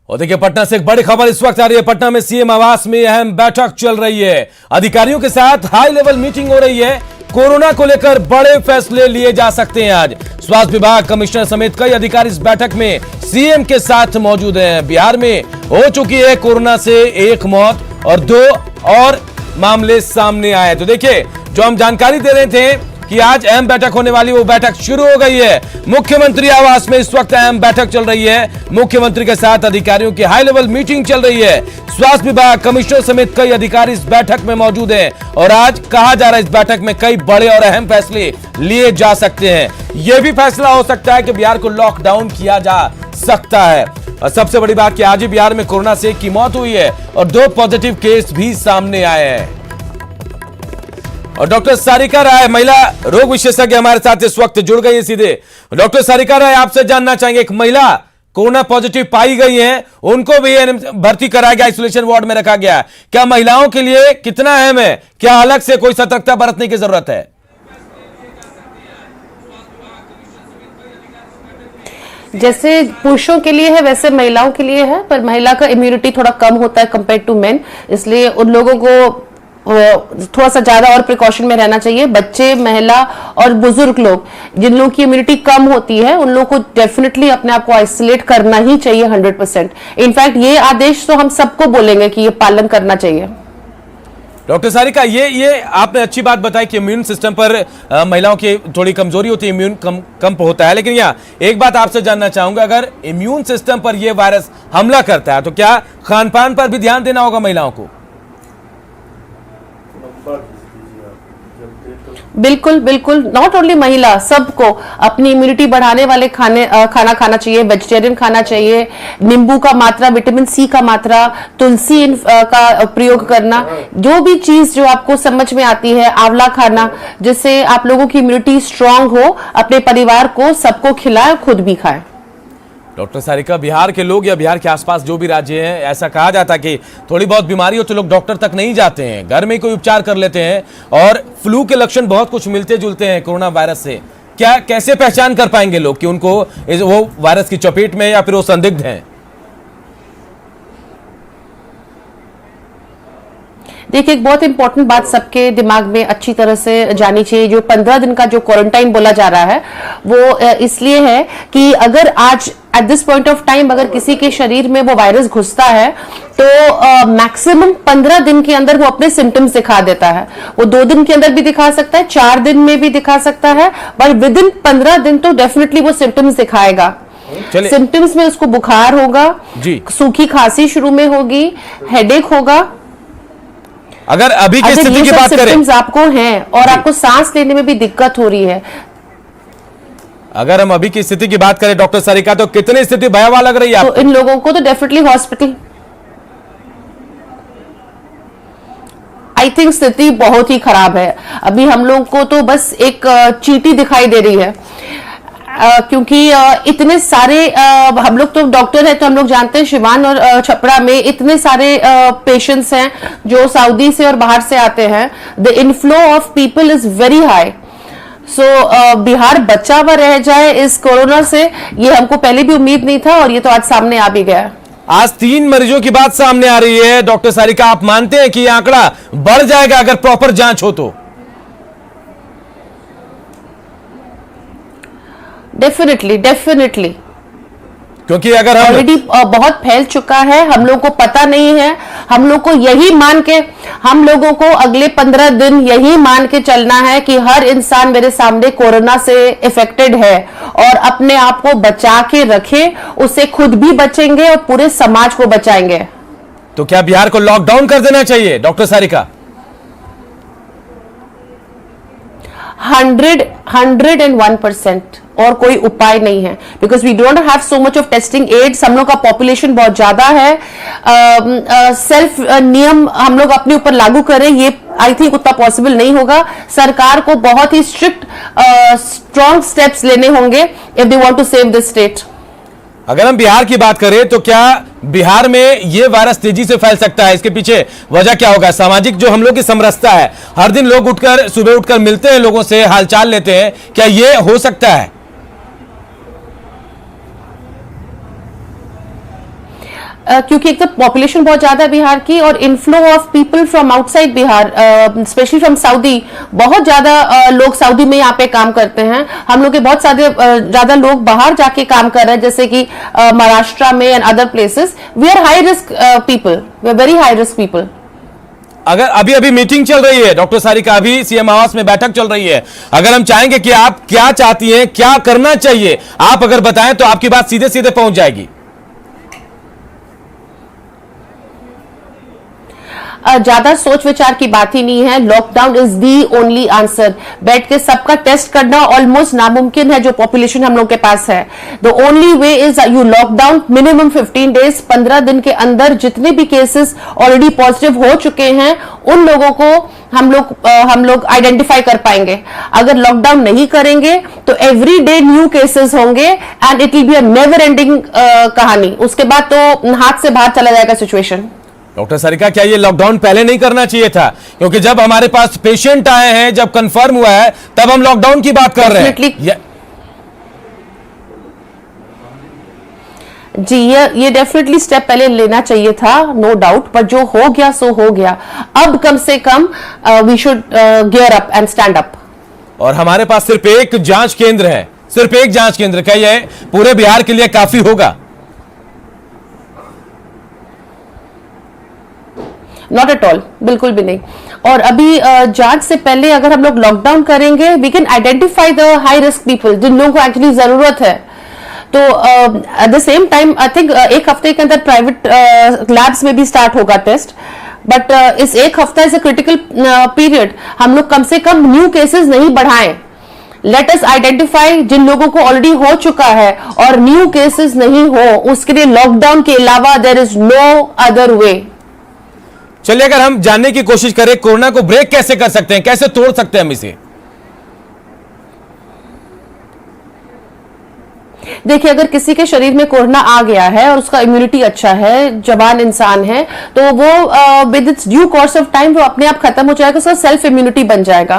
और देखिए पटना से एक बड़ी खबर इस वक्त आ रही है। पटना में सीएम आवास में अहम बैठक चल रही है। अधिकारियों के साथ हाई लेवल मीटिंग हो रही है। कोरोना को लेकर बड़े फैसले लिए जा सकते हैं। आज स्वास्थ्य विभाग कमिश्नर समेत कई अधिकारी इस बैठक में सीएम के साथ मौजूद हैं। बिहार में हो चुकी है कोरोना से एक मौत और 2 और मामले सामने आए। तो देखिए जो हम जानकारी दे रहे थे कि आज अहम बैठक होने वाली, वो बैठक शुरू हो गई है। मुख्यमंत्री आवास में इस वक्त अहम बैठक चल रही है। मुख्यमंत्री के साथ अधिकारियों की हाई लेवल मीटिंग चल रही है। स्वास्थ्य विभाग कमिश्नर समेत कई अधिकारी इस बैठक में मौजूद हैं और आज कहा जा रहा है इस बैठक में कई बड़े और अहम फैसले लिए जा सकते हैं। यह भी फैसला हो सकता है कि बिहार को लॉकडाउन किया जा सकता है। और सबसे बड़ी बात कि आज ही बिहार में कोरोना से एक की मौत हुई है और 2 पॉजिटिव केस भी सामने आए हैं। और डॉक्टर सारिका राय, महिला रोग विशेषज्ञ, हमारे साथ इस वक्त जुड़ गई है सीधे। डॉक्टर सारिका राय, आपसे जानना चाहेंगे, एक महिला कोरोना पॉजिटिव पाई गई है, उनको भी भर्ती कराया गया, आइसोलेशन वार्ड में रखा गया। क्या महिलाओं के लिए कितना अहम है? क्या अलग से कोई सतर्कता बरतने की जरूरत है? जैसे पुरुषों के लिए है वैसे महिलाओं के लिए है, पर महिला का इम्यूनिटी थोड़ा कम होता है कंपेयर टू मेन, इसलिए उन लोगों को थोड़ा सा ज्यादा और प्रिकॉशन में रहना चाहिए। बच्चे, महिला और बुजुर्ग लोग, जिन लोगों की इम्यूनिटी कम होती है, उन लोगों को डेफिनेटली अपने आप को आइसोलेट करना ही चाहिए 100%। इनफैक्ट ये आदेश तो हम सबको बोलेंगे कि ये पालन करना चाहिए। डॉक्टर सारिका, ये आपने अच्छी बात बताई कि इम्यून सिस्टम पर महिलाओं की थोड़ी कमजोरी होती है, इम्यून कम होता है। लेकिन यहाँ एक बात आपसे जानना चाहूंगा, अगर इम्यून सिस्टम पर यह वायरस हमला करता है तो क्या खान पान पर भी ध्यान देना होगा महिलाओं को? बिल्कुल बिल्कुल, नॉट ओनली महिला, सबको अपनी इम्यूनिटी बढ़ाने वाले खाना खाना चाहिए। वेजिटेरियन खाना चाहिए, नींबू का मात्रा, विटामिन सी का मात्रा, तुलसी का प्रयोग करना, जो भी चीज जो आपको समझ में आती है, आंवला खाना, जिससे आप लोगों की इम्यूनिटी स्ट्रांग हो, अपने परिवार को सबको खिलाए, खुद भी खाए। डॉक्टर सारिका, बिहार के लोग या बिहार के आसपास जो भी राज्य हैं, ऐसा कहा जाता है कि थोड़ी बहुत बीमारी हो तो लोग डॉक्टर तक नहीं जाते हैं, घर में ही कोई उपचार कर लेते हैं और फ्लू के लक्षण बहुत कुछ मिलते जुलते हैं कोरोना वायरस से। क्या कैसे पहचान कर पाएंगे लोग कि उनको वो वायरस की चपेट में या फिर वो संदिग्ध हैं? देखिए, एक बहुत इंपॉर्टेंट बात सबके दिमाग में अच्छी तरह से जानी चाहिए। जो 15 दिन का जो क्वारंटाइन बोला जा रहा है वो इसलिए है कि अगर आज at this point of time अगर किसी के शरीर में वो वायरस घुसता है तो मैक्सिमम 15 दिन के अंदर वो अपने सिम्टम्स दिखा देता है। वो 2 दिन के अंदर भी दिखा सकता है, 4 दिन में भी दिखा सकता है, पर विद इन 15 दिन तो डेफिनेटली वो सिम्टम्स दिखाएगा। सिम्टम्स में उसको बुखार होगा, सूखी खांसी शुरू में होगी, हेडेक होगा। अगर अभी की स्थिति की बात करें, आपको हैं और आपको सांस लेने में भी दिक्कत हो रही है, अगर हम अभी की स्थिति की बात करें डॉक्टर सारिका, तो कितनी स्थिति भयावह लग रही है आपको? तो इन लोगों को तो डेफिनेटली हॉस्पिटल, आई थिंक स्थिति बहुत ही खराब है। अभी हम लोग को तो बस एक चींटी दिखाई दे रही है, क्योंकि इतने सारे हम लोग तो डॉक्टर है तो हम लोग जानते हैं शिवान और छपरा में इतने सारे पेशेंट्स हैं जो सऊदी से और बाहर से आते हैं। The inflow of people is very high. So Bihar बचा हुआ रह जाए इस कोरोना से, ये हमको पहले भी उम्मीद नहीं था और ये तो आज सामने आ भी गया। आज 3 मरीजों की बात सामने आ रही है। डॉक्टर सारिका, आप मानते हैं कि यह आंकड़ा बढ़ जाएगा अगर प्रॉपर जांच हो तो? डेफिनेटली, क्योंकि अगर हम ऑलरेडी बहुत फैल चुका है, हम लोग को पता नहीं है। हम लोग को यही मान के, हम लोगों को अगले 15 दिन यही मान के चलना है कि हर इंसान मेरे सामने कोरोना से इफेक्टेड है और अपने आप को बचा के रखे, उससे खुद भी बचेंगे और पूरे समाज को बचाएंगे। तो क्या बिहार को लॉकडाउन कर देना चाहिए डॉक्टर सारिका? 101%, और कोई उपाय नहीं है, because we don't have so much of testing aids. हम लोग का पॉपुलेशन बहुत ज्यादा है। सेल्फ नियम हम लोग अपने ऊपर लागू करें, ये आई थिंक उतना पॉसिबल नहीं होगा। सरकार को बहुत ही स्ट्रिक्ट स्ट्रॉन्ग स्टेप्स लेने होंगे if they want to save this state. अगर हम बिहार की बात करें तो क्या बिहार में यह वायरस तेजी से फैल सकता है? इसके पीछे वजह क्या होगा? सामाजिक जो हम लोग की समरसता है, हर दिन लोग सुबह उठकर मिलते हैं, लोगों से हालचाल लेते हैं, क्या यह हो सकता है? क्योंकि एक तो पॉपुलेशन बहुत ज्यादा है बिहार की, और inflow of people from outside Bihar, specially from Saudi, बहुत ज्यादा लोग सऊदी में यहाँ पे काम करते हैं। हम लोग के बहुत सारे ज्यादा लोग बाहर जाके काम कर रहे हैं, जैसे कि महाराष्ट्र में and other places. We are high risk people, we are very high risk people. अगर अभी अभी मीटिंग चल रही है डॉक्टर सारिका, अभी सीएम आवास में बैठक चल रही है, अगर हम चाहेंगे कि आप क्या चाहती हैं, क्या करना चाहिए, आप अगर बताएं तो आपकी बात सीधे सीधे पहुंच जाएगी। ज्यादा सोच विचार की बात ही नहीं है। Lockdown is the only answer. बैठ के सबका टेस्ट करना ऑलमोस्ट नामुमकिन है जो पॉपुलेशन हम लोग के पास है। The only way is you lockdown minimum 15 days. 15 दिन के अंदर जितने भी केसेस ऑलरेडी पॉजिटिव हो चुके हैं उन लोगों को हम लोग आइडेंटिफाई कर पाएंगे। अगर लॉकडाउन नहीं करेंगे तो एवरी डे न्यू केसेस होंगे and it will be a never ending कहानी। उसके बाद तो हाथ से बाहर चला जाएगा सिचुएशन। डॉक्टर सारिका, क्या ये लॉकडाउन पहले नहीं करना चाहिए था? क्योंकि जब हमारे पास पेशेंट आए हैं, जब कंफर्म हुआ है, तब हम लॉकडाउन की बात कर रहे हैं। जी, ये डेफिनेटली स्टेप पहले लेना चाहिए था, नो डाउट, पर जो हो गया सो हो गया। अब कम से कम we should gear up and stand up. और हमारे पास सिर्फ एक जांच केंद्र है, सिर्फ एक जांच केंद्र। क्या ये पूरे बिहार के लिए काफी होगा? नॉट एट ऑल, बिल्कुल भी नहीं। और अभी जांच से पहले अगर हम लोग लॉकडाउन करेंगे, we can identify the high risk people, जिन लोगों को एक्चुअली जरूरत है। तो at the same time I think एक हफ्ते के अंदर प्राइवेट लैब्स में भी स्टार्ट होगा टेस्ट। बट इस एक हफ्ता इज अ क्रिटिकल पीरियड। हम लोग कम से कम न्यू केसेस नहीं बढ़ाएं। लेट अस आइडेंटिफाई जिन लोगों को ऑलरेडी हो चुका है और न्यू केसेस नहीं हो, उसके लिए लॉकडाउन के अलावा there is no other way. चलिए, अगर हम जानने की कोशिश करें कोरोना को ब्रेक कैसे कर सकते हैं, कैसे तोड़ सकते हैं हम इसे? देखिए, अगर किसी के शरीर में कोरोना आ गया है और उसका इम्यूनिटी अच्छा है, जवान इंसान है, तो वो with its due course of time वो अपने आप खत्म हो जाएगा, उसका सेल्फ इम्यूनिटी बन जाएगा।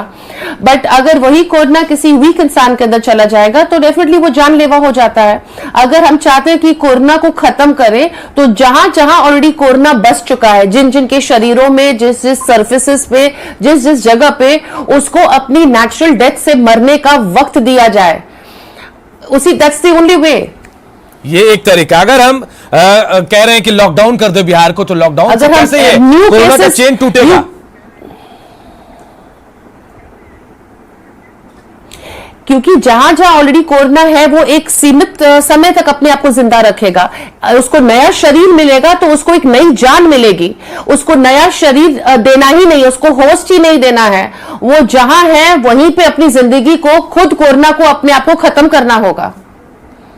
बट अगर वही कोरोना किसी वीक इंसान के अंदर चला जाएगा तो डेफिनेटली वो जानलेवा हो जाता है। अगर हम चाहते हैं कि कोरोना को खत्म करें तो जहां जहां ऑलरेडी कोरोना बस चुका है, जिन जिन के शरीरों में, जिस जिस सर्फेसिस पे, जिस जिस जगह पे, उसको अपनी नेचुरल डेथ से मरने का वक्त दिया जाए। उसी दैट्स द ओनली वे। ये एक तरीका। अगर हम कह रहे हैं कि लॉकडाउन कर दो बिहार को, तो लॉकडाउन से कैसे ये कोरोना का चेन टूटेगा? क्योंकि जहां जहां ऑलरेडी कोरोना है वो एक सीमित समय तक अपने आप को जिंदा रखेगा। उसको नया शरीर मिलेगा तो उसको एक नई जान मिलेगी। उसको नया शरीर देना ही नहीं, उसको होस्ट ही नहीं देना है। वो जहां है वहीं पे अपनी जिंदगी को, खुद कोरोना को, अपने आप को खत्म करना होगा।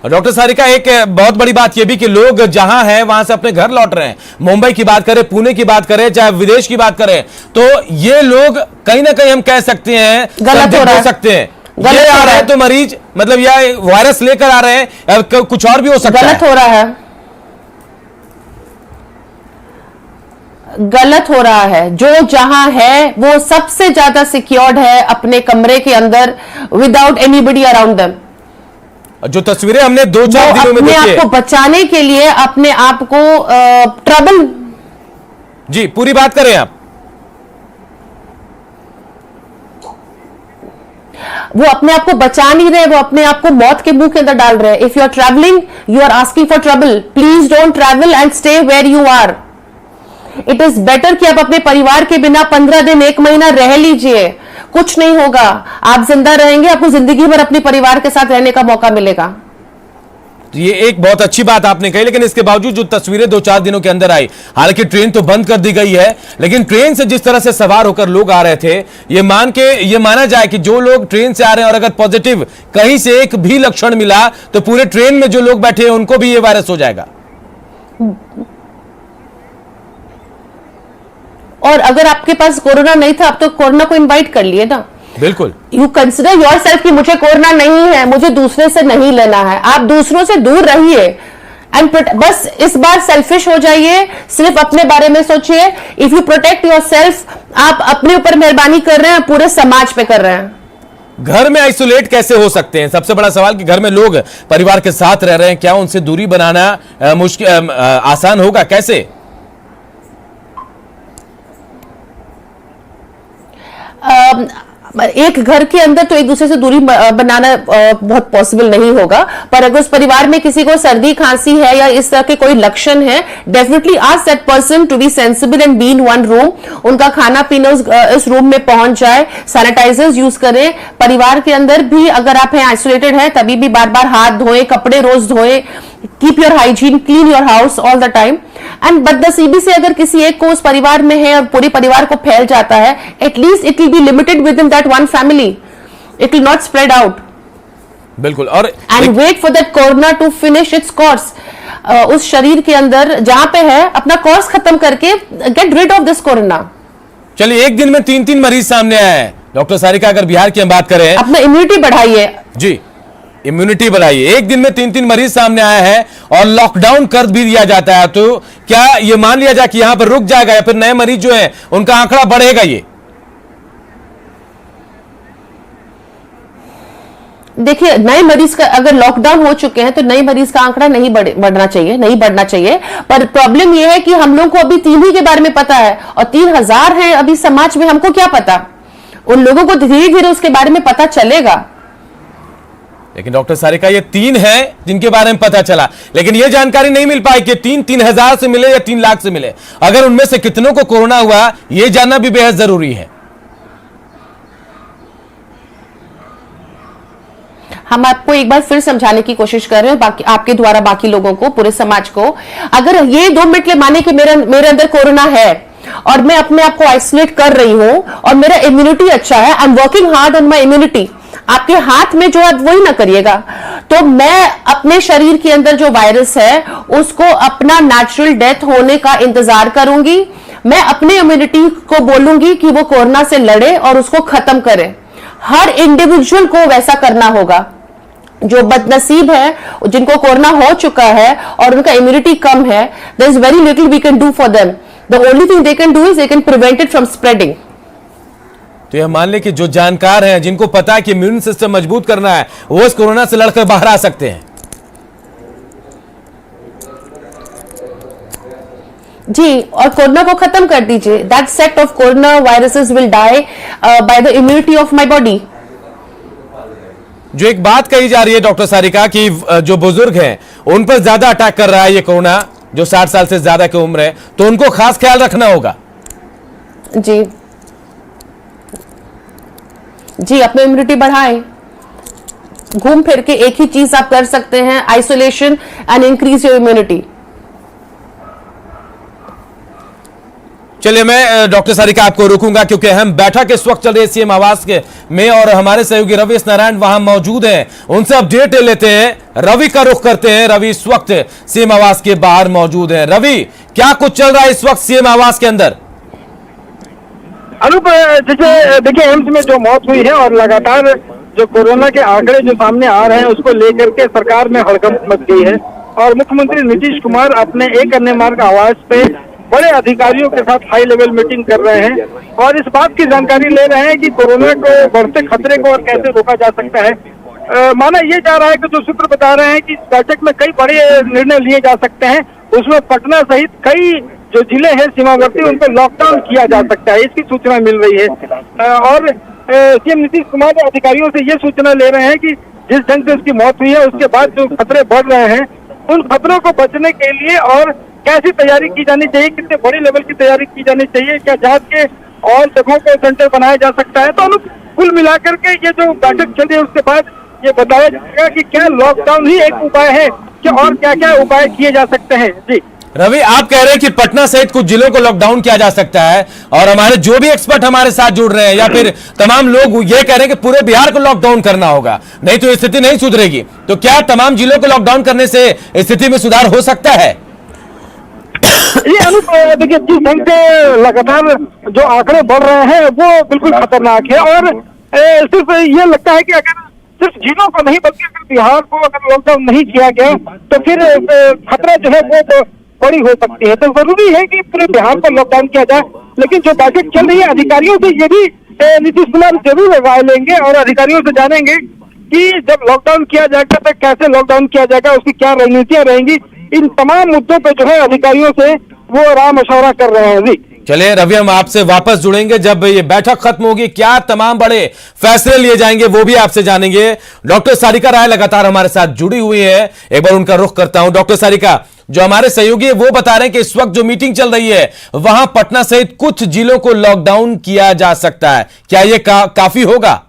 डॉक्टर सारिका, एक बहुत बड़ी बात यह भी कि लोग जहां हैं वहां से अपने घर लौट रहे हैं। मुंबई की बात करें, पुणे की बात करें, चाहे विदेश की बात करें, तो ये लोग कहीं ना कहीं हम कह सकते हैं गलत हो सकते हैं। ये आ रहा है तो मरीज, मतलब या वायरस लेकर आ रहे हैं, कुछ और भी हो सकता है। गलत हो रहा है, गलत हो रहा है। जो जहां है वो सबसे ज्यादा सिक्योर्ड है अपने कमरे के अंदर, विदाउट एनीबडी अराउंड देम। जो तस्वीरें हमने 2-4 दिनों में देखी है, अपने आप को बचाने के लिए, अपने आप को ट्रबल। जी, पूरी बात करें आप। वो अपने आप को बचा नहीं रहे, वो अपने आप को मौत के मुंह के अंदर डाल रहे हैं। If you are travelling, you are asking for trouble. Please don't travel and stay where you are. It is better कि आप अपने परिवार के बिना 15 दिन, 1 महीना रह लीजिए। कुछ नहीं होगा, आप जिंदा रहेंगे, आपको जिंदगी भर अपने परिवार के साथ रहने का मौका मिलेगा। ये एक बहुत अच्छी बात आपने कही, लेकिन इसके बावजूद जो तस्वीरें 2-4 दिनों के अंदर आई, हालांकि ट्रेन तो बंद कर दी गई है, लेकिन ट्रेन से जिस तरह से सवार होकर लोग आ रहे थे, ये माना जाए कि जो लोग ट्रेन से आ रहे हैं और अगर पॉजिटिव कहीं से एक भी लक्षण मिला तो पूरे ट्रेन में जो लोग बैठे हैं उनको भी ये वायरस हो जाएगा। और अगर आपके पास कोरोना नहीं था, आप तो कोरोना को इनवाइट कर लिए ना। बिल्कुल। यू कंसिडर योर सेल्फ कि मुझे कोरोना नहीं है, मुझे दूसरे से नहीं लेना है। आप दूसरों से दूर रहिए एंड बस इस बार सेल्फिश हो जाइए, सिर्फ अपने बारे में सोचिए। If you protect your self, आप अपने ऊपर मेहरबानी कर रहे हैं, पूरे समाज पे कर रहे हैं। घर में आइसोलेट कैसे हो सकते हैं? सबसे बड़ा सवाल कि घर में लोग परिवार के साथ रह रहे हैं, क्या उनसे दूरी बनाना मुश्किल आसान होगा? कैसे? एक घर के अंदर तो एक दूसरे से दूरी बनाना बहुत पॉसिबल नहीं होगा, पर अगर उस परिवार में किसी को सर्दी खांसी है या इस तरह के कोई लक्षण है, definitely ask that person to be sensible and be in one room. उनका खाना पीना इस रूम में पहुंच जाए, सैनिटाइजर्स यूज करें। परिवार के अंदर भी अगर आप हैं आइसोलेटेड है, तभी भी बार बार हाथ धोएं, कपड़े रोज धोएं, keep your hygiene, clean your house all the time. And बदनसीबी से अगर किसी एक को उस परिवार में है और पूरे परिवार को फैल जाता है, at least it will be limited within that one family, it will not spread out. बिल्कुल। और and wait for that corona to finish its course. उस शरीर के अंदर जहां पे है अपना कोर्स खत्म करके get rid of this corona. चलिए, एक दिन में 3-3 मरीज सामने आए हैं। डॉक्टर सारिका, अगर बिहार की हम बात करें, अपना इम्यूनिटी बढ़ाइए जी, इम्यूनिटी बढ़ाइए। एक दिन में 3-3 मरीज सामने आए हैं और लॉकडाउन कर भी दिया जाता है, तो क्या ये मान लिया जाए कि यहां पर रुक जाएगा या फिर नए मरीज जो है उनका आंकड़ा बढ़ेगा? ये देखिए, नए मरीज का अगर लॉकडाउन हो चुके हैं तो नए मरीज का आंकड़ा नहीं बढ़ना चाहिए, नहीं बढ़ना चाहिए। पर प्रॉब्लम यह है कि हम लोगों को अभी 3 ही के बारे में पता है और 3000 है अभी समाज में, हमको क्या पता? उन लोगों को धीरे धीरे उसके बारे में पता चलेगा। लेकिन डॉक्टर सारिका, ये 3 हैं जिनके बारे में पता चला, लेकिन ये जानकारी नहीं मिल पाई कि 3,000 से मिले या 3 लाख से मिले। अगर उनमें से कितनों को कोरोना हुआ, ये जानना भी बेहद जरूरी है। हम आपको एक बार फिर समझाने की कोशिश कर रहे हैं, बाकी आपके द्वारा बाकी लोगों को, पूरे समाज को। अगर ये 2 मिनट ले माने कि मेरे अंदर कोरोना है और मैं अपने आप को आइसोलेट कर रही हूं और मेरा इम्यूनिटी अच्छा है, I am working hard on my immunity. आपके हाथ में जो है वही ना करिएगा, तो मैं अपने शरीर के अंदर जो वायरस है उसको अपना नेचुरल डेथ होने का इंतजार करूंगी। मैं अपने इम्यूनिटी को बोलूंगी कि वो कोरोना से लड़े और उसको खत्म करे। हर इंडिविजुअल को वैसा करना होगा। जो बदनसीब है, जिनको कोरोना हो चुका है और उनका इम्यूनिटी कम है, there is very little we can do for them. The only thing they can do is they can prevent it from spreading. तो यह मान ले कि जो जानकार हैं, जिनको पता है कि इम्यून सिस्टम मजबूत करना है, वो इस कोरोना से लड़कर बाहर आ सकते हैं। जी, और कोरोना को खत्म कर दीजिए। That set of corona viruses will die by the immunity of my body. जो एक बात कही जा रही है डॉक्टर सारिका कि जो बुजुर्ग हैं उन पर ज्यादा अटैक कर रहा है ये कोरोना, जो 60 साल से ज्यादा की उम्र है, तो उनको खास ख्याल रखना होगा। जी जी, अपनी इम्यूनिटी बढ़ाएं। घूम फिर के एक ही चीज आप कर सकते हैं, isolation and increase your immunity. चलिए, मैं डॉक्टर सारिका आपको रोकूंगा क्योंकि हम बैठक इस वक्त चल रही है सीएम आवास के में और हमारे सहयोगी रवि नारायण वहां मौजूद हैं, उनसे अपडेट लेते हैं। रवि का रुख करते हैं। रवि इस वक्त सीएम आवास के बाहर मौजूद हैं। रवि, क्या कुछ चल रहा है इस वक्त सीएम आवास के अंदर? अनूप, जैसे देखिए, एम्स में जो मौत हुई है और लगातार जो कोरोना के आंकड़े जो सामने आ रहे हैं उसको लेकर के सरकार में हड़कंप मच गई है और मुख्यमंत्री नीतीश कुमार अपने एक अन्य मार्ग आवास पे बड़े अधिकारियों के साथ हाई लेवल मीटिंग कर रहे हैं और इस बात की जानकारी ले रहे हैं कि कोरोना को बढ़ते खतरे को और कैसे रोका जा सकता है। माना यह जा रहा है कि जो सूत्र बता रहे हैं कि बैठक में कई बड़े निर्णय लिए जा सकते हैं, उसमें पटना सहित कई जो जिले हैं सीमावर्ती उन पर लॉकडाउन किया जा सकता है, इसकी सूचना मिल रही है। और सीएम नीतीश कुमार अधिकारियों से ये सूचना ले रहे हैं कि जिस ढंग से उसकी मौत हुई है उसके बाद जो खतरे बढ़ रहे हैं उन खतरों को बचने के लिए और कैसी तैयारी की जानी चाहिए, कितने बड़ी लेवल की तैयारी की जानी चाहिए, क्या जांच के और जगहों पर सेंटर बनाया जा सकता है। तो कुल मिलाकर के ये जो बैठक चली है उसके बाद ये बताया जाएगा कि क्या लॉकडाउन ही एक उपाय है कि और क्या क्या उपाय किए जा सकते हैं। जी रवि, आप कह रहे हैं कि पटना सहित कुछ जिलों को लॉकडाउन किया जा सकता है और हमारे जो भी एक्सपर्ट हमारे साथ जुड़ रहे हैं या फिर तमाम लोग ये कह रहे हैं कि पूरे बिहार को लॉकडाउन करना होगा, नहीं तो स्थिति नहीं सुधरेगी। तो क्या तमाम जिलों को लॉकडाउन करने से स्थिति में सुधार हो सकता है? ये अनूप, देखिए, जिस ढंग से लगातार जो आंकड़े बढ़ रहे हैं वो बिल्कुल खतरनाक है और सिर्फ ये लगता है कि अगर सिर्फ जिलों को नहीं बल्कि अगर बिहार को अगर लॉकडाउन नहीं किया गया तो फिर खतरा जो है वो बड़ी हो सकती है। तो जरूरी है कि पूरे बिहार पर लॉकडाउन किया जाए, लेकिन जो बैठक चल रही है अधिकारियों से ये भी नीतीश कुमार जरूर राय लेंगे और अधिकारियों से जानेंगे कि जब लॉकडाउन किया जाएगा तो कैसे लॉकडाउन किया जाएगा, उसकी क्या रणनीतियां रहेंगी। इन तमाम मुद्दों पे जो है अधिकारियों से वो राय मशवरा कर रहे हैं। जी चलिए रवि, हम आपसे वापस जुड़ेंगे जब ये बैठक खत्म होगी, क्या तमाम बड़े फैसले लिए जाएंगे वो भी आपसे जानेंगे। डॉक्टर सारिका राय लगातार हमारे साथ जुड़ी हुई है, एक बार उनका रुख करता हूं। डॉक्टर सारिका, जो हमारे सहयोगी है वो बता रहे हैं कि इस वक्त जो मीटिंग चल रही है वहां पटना सहित कुछ जिलों को लॉकडाउन किया जा सकता है, क्या यह काफी होगा?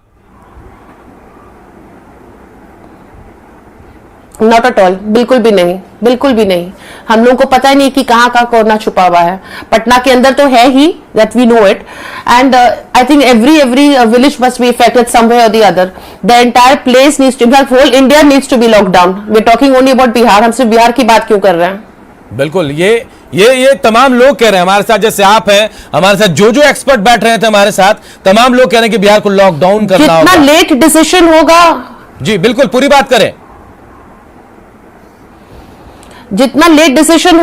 नॉट एट ऑल, बिल्कुल भी नहीं, बिल्कुल भी नहीं। हम लोगों को पता ही नहीं कि कहाँ कहाँ कोरोना छुपा हुआ है। पटना के अंदर तो है ही, that we know it, and I think every village must be affected somewhere और the other. The entire place needs to, whole India needs to be lockdown. We are talking only about Bihar, हम सिर्फ बिहार की बात क्यों कर रहे हैं? बिल्कुल, ये तमाम लोग कह रहे हैं हमारे साथ, जैसे आप हैं, हमारे साथ जो एक्सपर्ट बैठ रहे थे हमारे साथ, तमाम लोग कह रहे हैं कि बिहार को लॉकडाउन करना होगा। जितना लेट डिसीजन होगा, जी बिल्कुल, पूरी बात करें। जितना लेट डिसीजन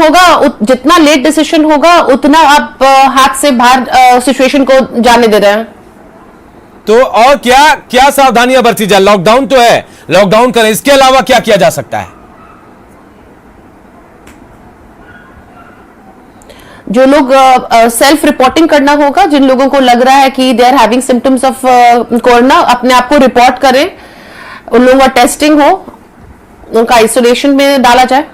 होगा उतना आप हाथ से बाहर सिचुएशन को जाने दे रहे हैं। तो और क्या सावधानियां बरती जाए? लॉकडाउन तो है, लॉकडाउन करें, इसके अलावा क्या किया जा सकता है? जो लोग सेल्फ रिपोर्टिंग करना होगा, जिन लोगों को लग रहा है कि they are having symptoms of corona, अपने आप को रिपोर्ट करें, उन लोगों का टेस्टिंग हो, उनका आइसोलेशन में डाला जाए।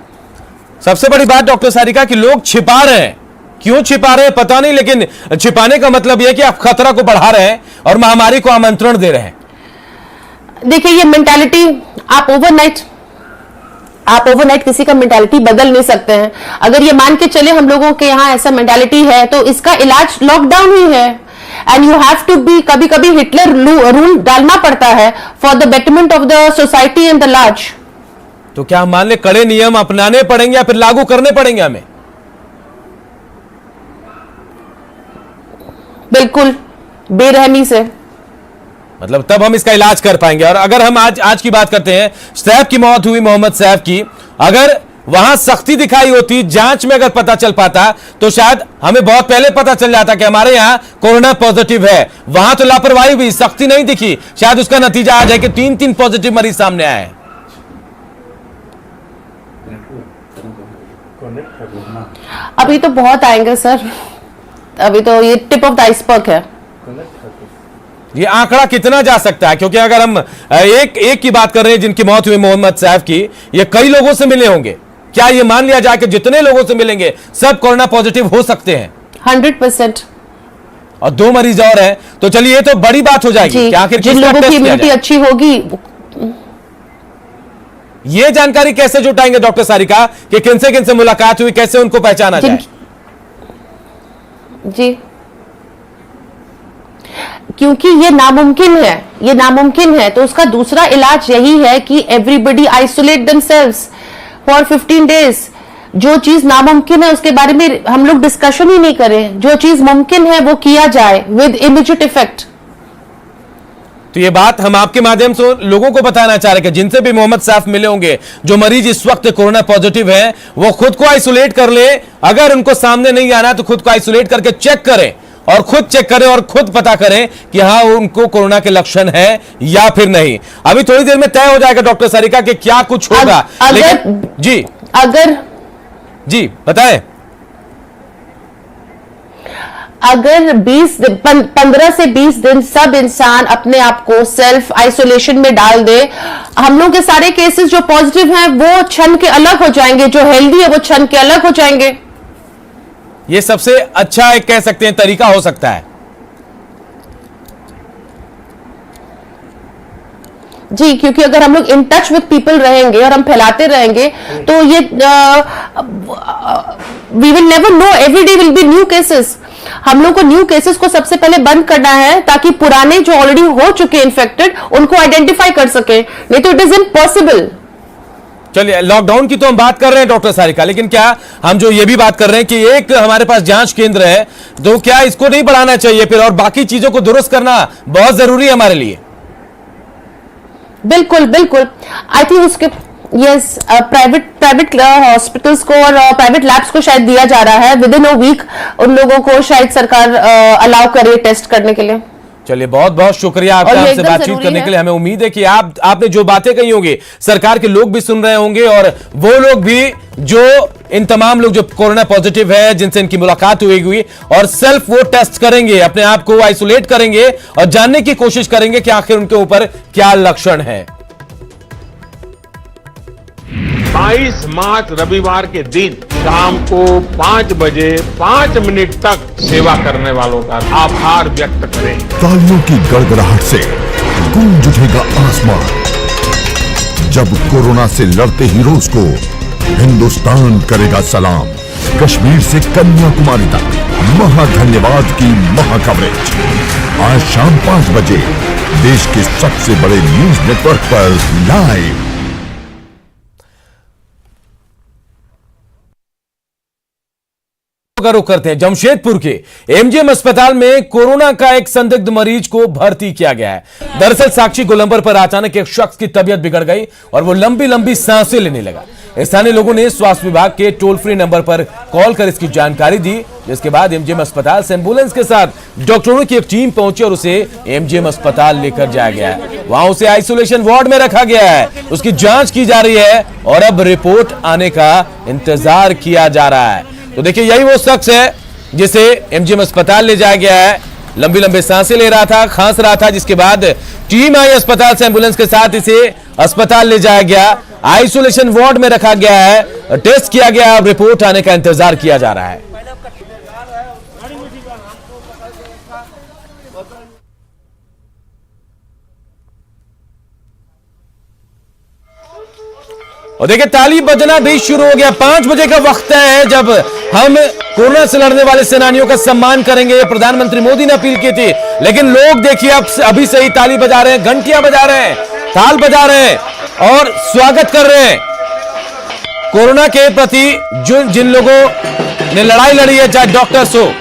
सबसे बड़ी बात डॉक्टर सारिका कि लोग छिपा रहे हैं, क्यों छिपा रहे हैं पता नहीं, लेकिन छिपाने का मतलब यह कि आप खतरा को बढ़ा रहे हैं और महामारी को आमंत्रण दे रहे हैं। देखिए, ये मेंटालिटी आप ओवरनाइट किसी का मेंटालिटी बदल नहीं सकते हैं। अगर ये मान के चले हम लोगों के यहाँ ऐसा मेंटालिटी है तो इसका इलाज लॉकडाउन ही है। And you have to be, कभी कभी हिटलर रूल डालना पड़ता है for the betterment of the society and the large. तो क्या हम मान ले कड़े नियम अपनाने पड़ेंगे या फिर लागू करने पड़ेंगे हमें? बिल्कुल बेरहमी से, मतलब तब हम इसका इलाज कर पाएंगे। और अगर हम आज की बात करते हैं, सैफ की मौत हुई, मोहम्मद सैफ की, अगर वहां सख्ती दिखाई होती, जांच में अगर पता चल पाता तो शायद हमें बहुत पहले पता चल जाता कि हमारे यहां कोरोना पॉजिटिव है। वहां तो लापरवाही हुई, सख्ती नहीं दिखी, शायद उसका नतीजा आ जाए कि 3 पॉजिटिव मरीज सामने आए हैं। अभी तो बहुत आएंगे सर, अभी तो ये टिप ऑफ द आइसबर्ग है। ये आंकड़ा कितना जा सकता है? क्योंकि अगर हम एक की बात कर रहे हैं जिनकी मौत हुई मोहम्मद सैफ की, ये कई लोगों से मिले होंगे, क्या ये मान लिया जाए कि जितने लोगों से मिलेंगे सब कोरोना पॉजिटिव हो सकते हैं? 100%। और 2 मरीज और हैं, तो चलिए ये तो बड़ी बात हो जाएगी कि आखिर जिन लोगों की इम्यूनिटी अच्छी होगी। ये जानकारी कैसे जुटाएंगे डॉक्टर सारिका कि किनसे मुलाकात हुई, कैसे उनको पहचाना जाए? जी, क्योंकि ये नामुमकिन है, तो उसका दूसरा इलाज यही है कि everybody isolate themselves for 15 days. जो चीज नामुमकिन है उसके बारे में हम लोग डिस्कशन ही नहीं करें, जो चीज मुमकिन है वो किया जाए विद इमीडिएट इफेक्ट। तो ये बात हम आपके माध्यम से लोगों को बताना चाह रहे हैं कि जिनसे भी मोहम्मद सैफ मिले होंगे, जो मरीज इस वक्त कोरोना पॉजिटिव है, वो खुद को आइसोलेट कर ले। अगर उनको सामने नहीं आना तो खुद को आइसोलेट करके चेक करें, और खुद चेक करें और खुद पता करें कि हाँ उनको कोरोना के लक्षण है या फिर नहीं। अभी थोड़ी देर में तय हो जाएगा डॉक्टर सारिका कि क्या कुछ होगा। जी बताएं। अगर 15 से 20 दिन सब इंसान अपने आप को सेल्फ आइसोलेशन में डाल दे, हम लोग के सारे केसेस जो पॉजिटिव हैं वो क्षण के अलग हो जाएंगे, जो हेल्दी है वो क्षण के अलग हो जाएंगे। ये सबसे अच्छा एक कह सकते हैं तरीका हो सकता है। जी, क्योंकि अगर हम लोग इन टच विद पीपल रहेंगे और हम फैलाते रहेंगे तो ये we will never know, every day will be new cases. हम लोग को न्यू केसेस को सबसे पहले बंद करना है ताकि पुराने जो ऑलरेडी हो चुके इन्फेक्टेड उनको आइडेंटिफाई कर सके, नहीं तो इट इज इम्पॉसिबल। चलिए, लॉकडाउन की तो हम बात कर रहे हैं डॉक्टर सारिका, लेकिन क्या हम जो ये भी बात कर रहे हैं कि एक हमारे पास जांच केंद्र है, तो क्या इसको नहीं बढ़ाना चाहिए फिर, और बाकी चीजों को दुरुस्त करना बहुत जरूरी है हमारे लिए? बिल्कुल बिल्कुल, आई थिंक उसके यस प्राइवेट हॉस्पिटल्स को और प्राइवेट लैब्स को शायद दिया जा रहा है विद इन अ वीक, उन लोगों को शायद सरकार अलाउ करे टेस्ट करने के लिए। चलिए, बहुत बहुत शुक्रिया आपका और ये हमसे एकदम बातचीत जरूरी करने है। के लिए। हमें उम्मीद है कि आपने जो बातें कही होंगी सरकार के लोग भी सुन रहे होंगे, और वो लोग भी जो इन तमाम लोग जो कोरोना पॉजिटिव है, जिनसे इनकी मुलाकात हुई और सेल्फ वो टेस्ट करेंगे, अपने आप को आइसोलेट करेंगे और जानने की कोशिश करेंगे कि आखिर उनके ऊपर क्या लक्षण है। 22 मार्च रविवार के दिन शाम को 5 बजे 5 मिनट तक सेवा करने वालों का आभार व्यक्त करें। तालियों की गड़गड़ाहट से गूंज उठेगा आसमान जब कोरोना से लड़ते हीरोज को हिंदुस्तान करेगा सलाम। कश्मीर से कन्याकुमारी तक महाधन्यवाद की महाकवरेज आज शाम 5 बजे देश के सबसे बड़े न्यूज नेटवर्क पर लाइव। रुख करते हैं जमशेदपुर के एमजीएम अस्पताल में कोरोना का एक संदिग्ध मरीज को भर्ती किया गया है। दरअसल साक्षी गोलंबर पर अचानक एक शख्स की तबीयत बिगड़ गई और वो लंबी लंबी सांसें लेने लगा। स्थानीय लोगों ने स्वास्थ्य विभाग के टोल फ्री नंबर पर कॉल कर इसकी जानकारी दी, जिसके बाद एमजीएम अस्पताल से एम्बुलेंस के साथ डॉक्टरों की एक टीम पहुंची और उसे एमजीएम अस्पताल लेकर जाया गया है। वहां उसे आइसोलेशन वार्ड में रखा गया है, उसकी जांच की जा रही है और अब रिपोर्ट आने का इंतजार किया जा रहा है। तो देखिए, यही वो शख्स है जिसे एमजीएम अस्पताल ले जाया गया है। लंबी लंबी सांसें ले रहा था, खांस रहा था, जिसके बाद टीम आई अस्पताल से एम्बुलेंस के साथ इसे अस्पताल ले जाया गया, आइसोलेशन वार्ड में रखा गया है, टेस्ट किया गया, रिपोर्ट आने का इंतजार किया जा रहा है। और देखिए, ताली बजना भी शुरू हो गया। 5 बजे का वक्त है जब हम कोरोना से लड़ने वाले सेनानियों का सम्मान करेंगे। प्रधानमंत्री मोदी ने अपील की थी, लेकिन लोग देखिए अब अभी से ही ताली बजा रहे हैं, घंटियां बजा रहे हैं, ताल बजा रहे हैं और स्वागत कर रहे हैं कोरोना के प्रति जिन लोगों ने लड़ाई लड़ी है, चाहे डॉक्टर्स हो।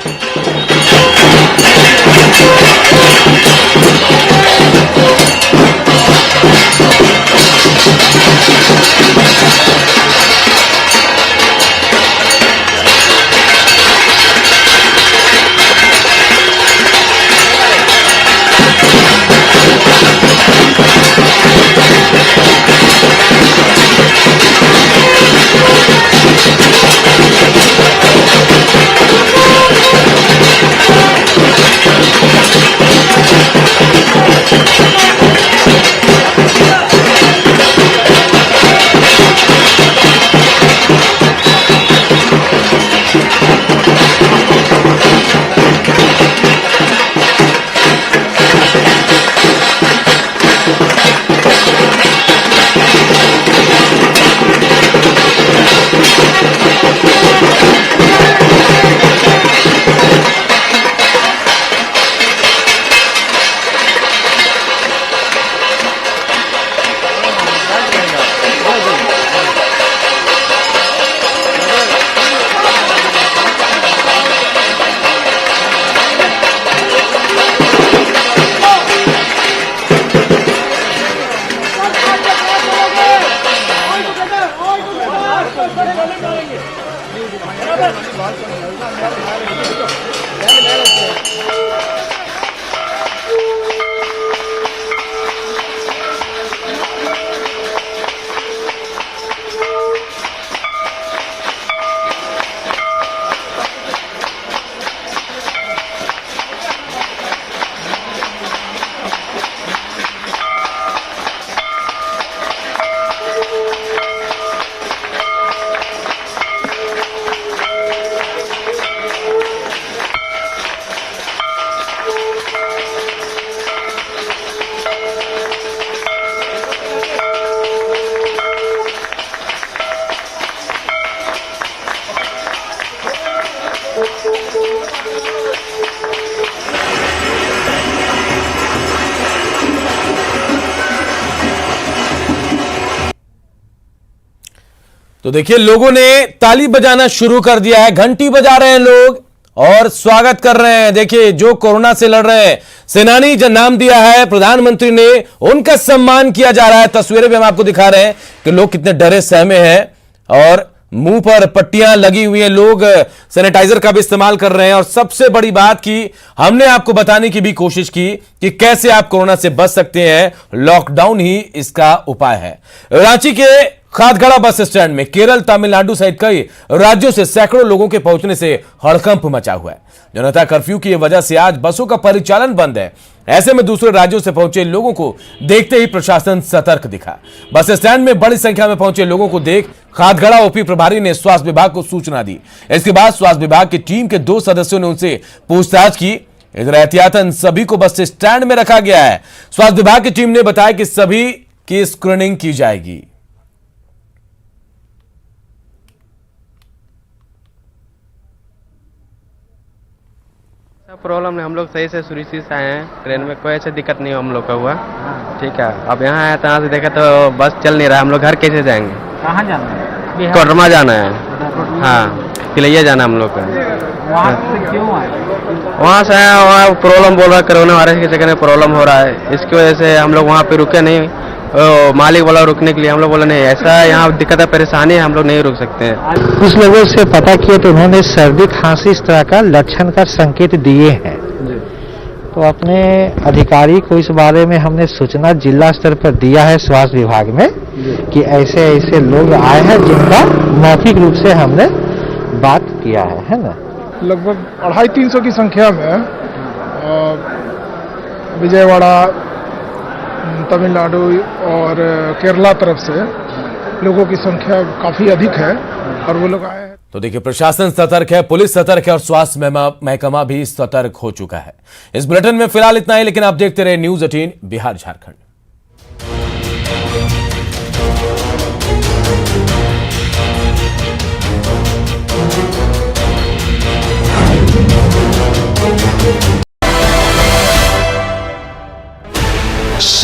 तो देखिए, लोगों ने ताली बजाना शुरू कर दिया है, घंटी बजा रहे हैं लोग और स्वागत कर रहे हैं। देखिए, जो कोरोना से लड़ रहे हैं सेनानी, जो नाम दिया है प्रधानमंत्री ने, उनका सम्मान किया जा रहा है। तस्वीरें भी हम आपको दिखा रहे हैं कि लोग कितने डरे सहमे हैं और मुंह पर पट्टियां लगी हुई हैं, लोग सैनिटाइजर का भी इस्तेमाल कर रहे हैं। और सबसे बड़ी बात की हमने आपको बताने की भी कोशिश की कि कैसे आप कोरोना से बच सकते हैं, लॉकडाउन ही इसका उपाय है। रांची के खादगड़ा बस स्टैंड में केरल, तमिलनाडु सहित कई राज्यों से सैकड़ों लोगों के पहुंचने से हड़कंप मचा हुआ है। जनता कर्फ्यू की वजह से आज बसों का परिचालन बंद है। ऐसे में दूसरे राज्यों से पहुंचे लोगों को देखते ही प्रशासन सतर्क दिखा। बस स्टैंड में बड़ी संख्या में पहुंचे लोगों को देख खादगड़ा ओपी प्रभारी ने स्वास्थ्य विभाग को सूचना दी। इसके बाद स्वास्थ्य विभाग की टीम के 2 सदस्यों ने उनसे पूछताछ की। इधर एहतियातन सभी को बस स्टैंड में रखा गया है। स्वास्थ्य विभाग की टीम ने बताया कि सभी की स्क्रीनिंग की जाएगी। प्रॉब्लम नहीं, हम लोग सही से सुरक्षित से आए हैं। ट्रेन में कोई ऐसी दिक्कत नहीं हम लोग का हुआ। ठीक है, अब यहाँ आए तो यहाँ से देखे तो बस चल नहीं रहा। हम लोग घर कैसे जाएंगे? कहाँ जाना है? कोडरमा जाना है। हाँ, किलैया जाना है हम लोग का। वहाँ से क्यों आए? वहाँ से आए, वहाँ प्रॉब्लम बोल रहा है, कोरोना वायरस के चक्कर में प्रॉब्लम हो रहा है। इसकी वजह से हम लोग वहाँ पे रुके नहीं। मालिक बोला रुकने के लिए, हम लोग बोला नहीं, ऐसा यहाँ दिक्कत है, परेशानी है, हम लोग नहीं रुक सकते हैं। कुछ लोगों से पता किया तो उन्होंने सर्दी खांसी इस तरह का लक्षण का संकेत दिए हैं। तो अपने अधिकारी को इस बारे में हमने सूचना जिला स्तर पर दिया है स्वास्थ्य विभाग में कि ऐसे ऐसे लोग आए हैं जिनका मौखिक रूप से हमने बात किया है ना। लगभग 250-300 की संख्या में विजयवाड़ा, तमिलनाडु और केरला तरफ से लोगों की संख्या काफी अधिक है और वो लोग आए हैं। तो देखिए, प्रशासन सतर्क है, पुलिस सतर्क है और स्वास्थ्य महकमा भी सतर्क हो चुका है। इस बुलेटिन में फिलहाल इतना ही, लेकिन आप देखते रहे News 18 बिहार झारखंड।